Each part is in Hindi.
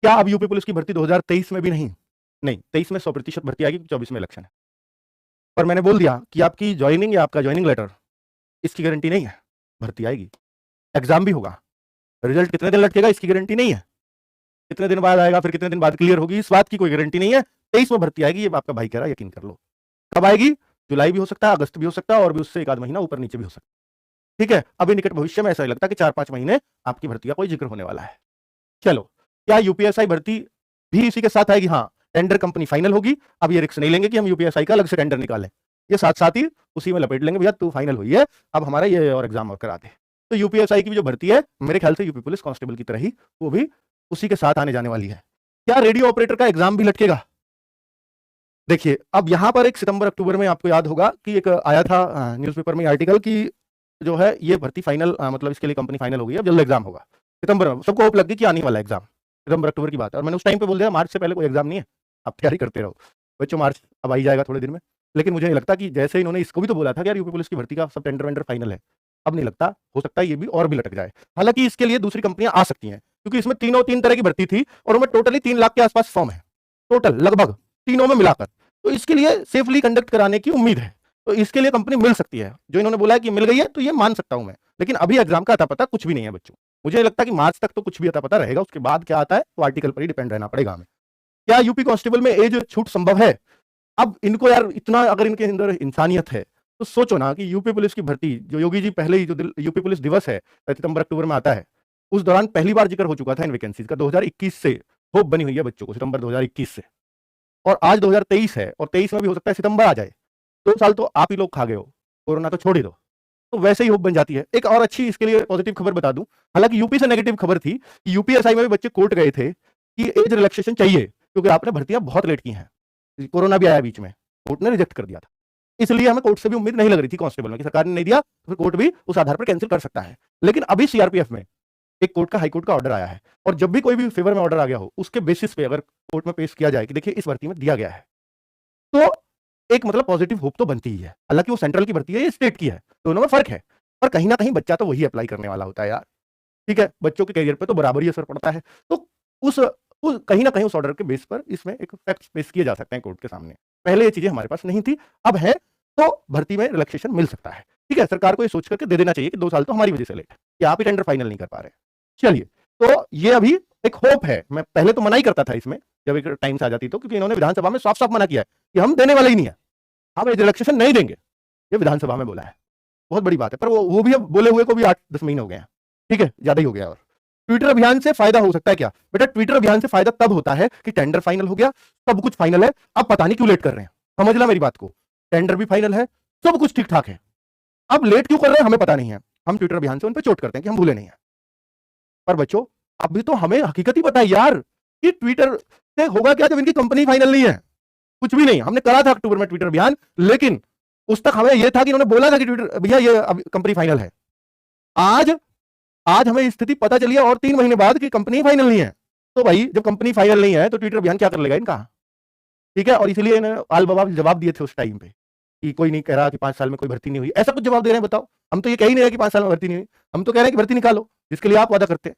क्या अब यूपी पुलिस की भर्ती 2023 में भी नहीं? नहीं, 23 में 100% भर्ती आएगी, 24 में इलेक्शन है। पर मैंने बोल दिया कि आपकी ज्वाइनिंग या आपका ज्वाइनिंग लेटर, इसकी गारंटी नहीं है। भर्ती आएगी, एग्जाम भी होगा, रिजल्ट कितने दिन लटकेगा इसकी गारंटी नहीं है, कितने दिन बाद आएगा, फिर कितने दिन बाद क्लियर होगी, इस बात की कोई गारंटी नहीं है। 23 में भर्ती आएगी, ये आपका भाई कह रहा है, यकीन कर लो। कब आएगी? जुलाई भी हो सकता है, अगस्त भी हो सकता है, और भी उससे एक आध महीना ऊपर नीचे भी हो सकता है। ठीक है, अभी निकट भविष्य में ऐसा लगता है कि 4-5 महीने आपकी भर्ती का कोई जिक्र होने वाला है। चलो, क्या यूपीएसआई भर्ती भी इसी के साथ आएगी? हाँ, टेंडर कंपनी फाइनल होगी। अब ये रिस्क नहीं लेंगे कि हम यूपीएसआई का अलग से टेंडर निकालें, ये साथ साथ ही उसी में लपेट लेंगे, भैया तू फाइनल हुई है, अब हमारा ये और एग्जाम और करा दे। तो यूपीएसआई की भी जो भर्ती है, मेरे ख्याल से यूपी पुलिस कांस्टेबल की तरह ही वो भी उसी के साथ आने जाने वाली है। क्या रेडियो ऑपरेटर का एग्जाम भी लटकेगा? देखिए, अब यहां पर एक सितंबर अक्टूबर में आपको याद होगा कि एक आया था न्यूज़पेपर में आर्टिकल कि जो है ये भर्ती फाइनल, मतलब इसके लिए कंपनी फाइनल हो गई है, अब जल्द एग्जाम होगा सितंबर में। सबको होप लग गई कि आने वाला एग्जाम सितंबर अक्टूबर की बात है, और मैंने उस टाइम पे बोल दिया मार्च से पहले कोई एग्जाम नहीं है, आप तैयारी करते रहो बच्चों, मार्च अब आ ही जाएगा थोड़े दिन में। लेकिन मुझे नहीं लगता कि जैसे इन्होंने इसको भी तो बोला था कि यार यूपी पुलिस की भर्ती का सब टेंडर वेंडर फाइनल है, अब नहीं लगता, हो सकता है ये भी और भी लटक जाए। हालांकि इसके लिए दूसरी कंपनियां आ सकती हैं, क्योंकि इसमें तीन तरह की भर्ती थी, और उनमें टोटली 3 लाख के आसपास फॉर्म है, टोटल लगभग तीनों में मिलाकर। तो इसके लिए सेफली कंडक्ट कराने की उम्मीद है, तो इसके लिए कंपनी मिल सकती है। जो इन्होंने बोला है कि मिल गई है, तो ये मान सकता हूं मैं, लेकिन अभी एग्जाम का अता पता कुछ भी नहीं है बच्चों। मुझे लगता है कि मार्च तक तो कुछ भी अता पता रहेगा, उसके बाद क्या आता है तो आर्टिकल पर ही डिपेंड रहना पड़ेगा हमें। क्या यूपी कांस्टेबल में एज छूट संभव है? अब इनको यार इतना अगर इनके अंदर इंसानियत है, तो सोचो ना कि यूपी पुलिस की भर्ती जो योगी जी पहले ही जो यूपी पुलिस दिवस है सितंबर अक्टूबर में आता है, उस दौरान पहली बार जिक्र हो चुका था इन वैकेंसीज का। 2021 से होप बनी हुई है बच्चों को, सितंबर 2021 से, और आज 2023 है, और 23 में भी हो सकता है सितंबर आ जाए। 2 साल तो आप ही लोग खा गए हो, कोरोना तो छोड़ ही दो, तो वैसे ही होप बन जाती है। एक और अच्छी इसके लिए पॉजिटिव खबर बता दूं, हालांकि यूपी से नेगेटिव खबर थी कि यूपीएसआई में भी बच्चे कोर्ट गए थे कि एज रिलैक्सेशन चाहिए, क्योंकि आपने भर्तियां बहुत लेट की हैं, कोरोना भी आया बीच में, कोर्ट ने रिजेक्ट कर दिया था। इसलिए हमें कोर्ट से भी उम्मीद नहीं लग रही थी कांस्टेबल में, कि सरकार ने नहीं दिया तो फिर कोर्ट भी उस आधार पर कैंसिल कर सकता है। लेकिन अभी सीआरपीएफ में एक कोर्ट का हाई कोर्ट का ऑर्डर आया है, और जब भी कोई भी फेवर में ऑर्डर आ गया हो, उसके बेसिस पे अगर कोर्ट में पेश किया जाए कि देखिए इस भर्ती में दिया गया है, तो एक मतलब पॉजिटिव होप तो बनती ही है। हालांकि वो सेंट्रल की भर्ती है, ये स्टेट की है, दोनों में फर्क है, पर कहीं ना कहीं बच्चा तो वही अप्लाई करने वाला होता है यार। ठीक है, बच्चों के करियर पे तो बराबर ही असर पड़ता है। तो उस कहीं ना कहीं उस ऑर्डर के बेस पर इसमें एक फैक्ट्स पेश किए जा सकते हैं कोर्ट के सामने। पहले ये चीजें हमारे पास नहीं थी, अब है, तो भर्ती में रिलैक्सेशन मिल सकता है। ठीक है, सरकार को ये सोच करके दे देना चाहिए कि 2 साल तो हमारी वजह से लेट है कि आप ही टेंडर फाइनल नहीं कर पा रहे। चलिए, तो ये अभी एक होप है। मैं पहले तो मना ही करता था इसमें, जब एक टाइम से आ जाती, तो क्योंकि इन्होंने विधानसभा में साफ साफ मना किया है कि हम देने वाले ही नहीं है, हम एज रिलैक्सेशन नहीं देंगे, ये विधानसभा में बोला है। बहुत बड़ी बात है, पर वो भी अब बोले हुए को भी 8-10 महीने हो गए हैं। ठीक है, ज्यादा ही हो गया। और ट्विटर अभियान से फायदा हो सकता है क्या? बेटा, ट्विटर अभियान से फायदा तब होता है कि टेंडर फाइनल हो गया, सब कुछ फाइनल है, अब पता नहीं क्यों लेट कर रहे हैं। समझना मेरी बात को, टेंडर भी फाइनल है, सब कुछ ठीक ठाक है, अब लेट क्यों कर रहे हैं हमें पता नहीं है। हम ट्विटर अभियान से उन पर चोट करते हैं कि हम भूले नहीं है। पर बच्चों, अभी तो हमें हकीकत ही पता है यार कि ट्विटर से होगा क्या जब इनकी कंपनी फाइनल नहीं है। कुछ भी नहीं, हमने करा था अक्टूबर में ट्विटर अभियान, लेकिन उस तक हमें यह था कि इन्होंने बोला था कि ट्विटर भैया ये कंपनी फाइनल है। आज आज हमें स्थिति पता चली है, और 3 महीने बाद कि कंपनी फाइनल नहीं है। तो भाई जब कंपनी फाइनल नहीं है तो ट्विटर अभियान क्या कर लेगा इनका? ठीक है, और इसलिए इन्होंने आल बवाल जवाब दिए थे उस टाइम पे कि कोई नहीं कह रहा कि 5 साल में कोई भर्ती नहीं हुई। ऐसा कुछ जवाब दे रहे हैं बताओ? हम तो ये कह ही नहीं रहे कि 5 साल में भर्ती नहीं हुई, हम तो कह रहे हैं कि भर्ती निकालो जिसके लिए आप वादा करते हैं।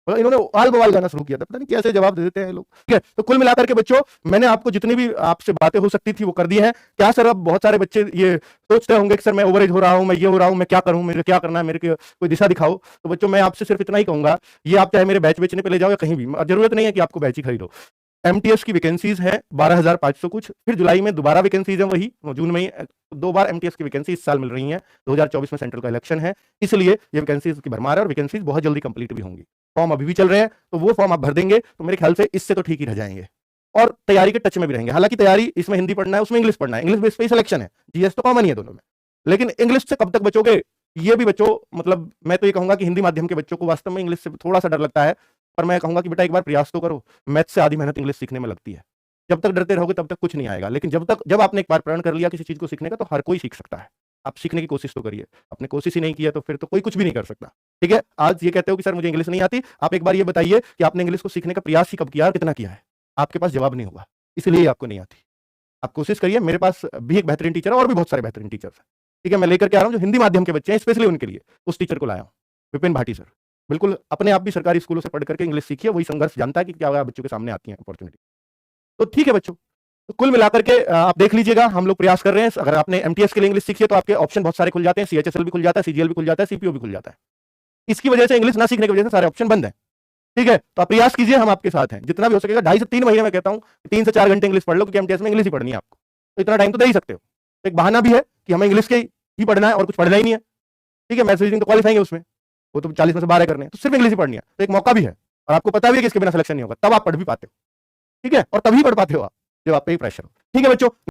इन्होंने आल बवाल गाना शुरू किया था, पता नहीं कैसे जवाब दे देते हैं लोग। ठीक है, तो कुल मिलाकर के बच्चों, मैंने आपको जितनी भी आपसे बातें हो सकती थी वो कर दी है। क्या सर, अब बहुत सारे बच्चे ये सोचते होंगे कि सर मैं ओवरेज हो रहा हूं, मैं ये हो रहा हूं, मैं क्या करूं, मुझे क्या करना है, मेरे को कोई दिशा दिखाओ। तो बच्चों, मैं आपसे सिर्फ इतना ही कहूंगा, ये आप चाहे मेरे बैच बेचने पे ले जाओ या कहीं भी, जरूरत नहीं है कि आपको बैच ही खरीदो। एमटीएस की वैकेंसीज है 12,500 कुछ, फिर जुलाई में दोबारा वैकेंसीज है, वही जून में ही 2 बार एमटीएस की वैकेंसी इस साल मिल रही है। 2024 में सेंट्रल का इलेक्शन है, इसलिए ये वैकेंसीज की भरमार है, और वैकेंसीज बहुत जल्दी कंप्लीट भी होंगी। फॉर्म अभी भी चल रहे हैं, तो वो फॉर्म आप भर देंगे तो मेरे ख्याल से इससे तो ठीक ही रह जाएंगे, और तैयारी के टच में भी रहेंगे। हालांकि तैयारी इसमें हिंदी पढ़ना है, उसमें इंग्लिश पढ़ना है, इंग्लिश बेस पे सिलेक्शन है, जीएस तो कॉमन ही है दोनों में, लेकिन इंग्लिश से कब तक बचोगे? ये भी बच्चों, मतलब मैं तो ये कहूंगा कि हिंदी माध्यम के बच्चों को वास्तव में इंग्लिश से थोड़ा सा डर लगता है, पर मैं कहूंगा कि बेटा एक बार प्रयास तो करो। मैथ से आधी मेहनत इंग्लिश सीखने में लगती है, जब तक डरते रहोगे तब तक कुछ नहीं आएगा, लेकिन जब आपने एक बार प्रण कर लिया किसी चीज को सीखने का, तो हर कोई सीख सकता है। आप सीखने की कोशिश तो करिए, आपने कोशिश ही नहीं किया तो फिर तो कोई कुछ भी नहीं कर सकता। ठीक है, आज ये कहते हो कि सर मुझे इंग्लिश नहीं आती, आप एक बार ये बताइए कि आपने इंग्लिश को सीखने का प्रयास ही कब किया और कितना किया है? आपके पास जवाब नहीं होगा, इसलिए आपको नहीं आती। आप कोशिश करिए, मेरे पास भी एक बेहतरीन टीचर है, और भी बहुत सारे बेहतरीन टीचर्स हैं। ठीक है, मैं लेकर के आ रहा हूँ जो हिंदी माध्यम के बच्चे हैं, स्पेशली उनके लिए उस टीचर को लाया हूँ, विपिन भाटी सर। बिल्कुल अपने आप भी सरकारी स्कूलों से पढ़ करके इंग्लिश सीखिए, वही संघर्ष जानता है कि क्या बच्चों के सामने आती है अपॉर्चुनिटी। तो ठीक है बच्चों, तो कुल मिलाकर के आप देख लीजिएगा, हम लोग प्रयास कर रहे हैं। अगर आपने एमटीएस के लिए इंग्लिश सीखी है तो आपके ऑप्शन बहुत सारे खुल जाते हैं, सीएचएसएल भी खुल जाता है, सीजीएल भी खुल जाता है, सीपीओ भी खुल जाता है। इसकी वजह से इंग्लिश ना सीखने की वजह से सारे ऑप्शन बंद है। ठीक है, तो आप प्रयास कीजिए, हम आपके साथ हैं, जितना भी हो सकेगा। 2.5 से 3 महीने में कहता हूं 3 से 4 घंटे इंग्लिश पढ़ लो, क्योंकि एमटीएस में इंग्लिश ही पढ़नी है आपको, तो इतना टाइम तो दे ही सकते हो। तो एक बहाना भी है कि हमें इंग्लिश के ही पढ़ना है और कुछ पढ़ना ही नहीं है। ठीक है, मैथ्स रीजनिंग तो क्वालिफाइंग है उसमें, वो तो 40 में से 12 करने हैं, तो सिर्फ इंग्लिश ही पढ़नी है। तो एक मौका भी है, और आपको पता भी है कि इसके बिना सिलेक्शन नहीं होगा, तब आप पढ़ भी पाते हो। ठीक है, और तभी पढ़ पाते हो आप जब आप पे ही प्रेशर हो। ठीक है बच्चों।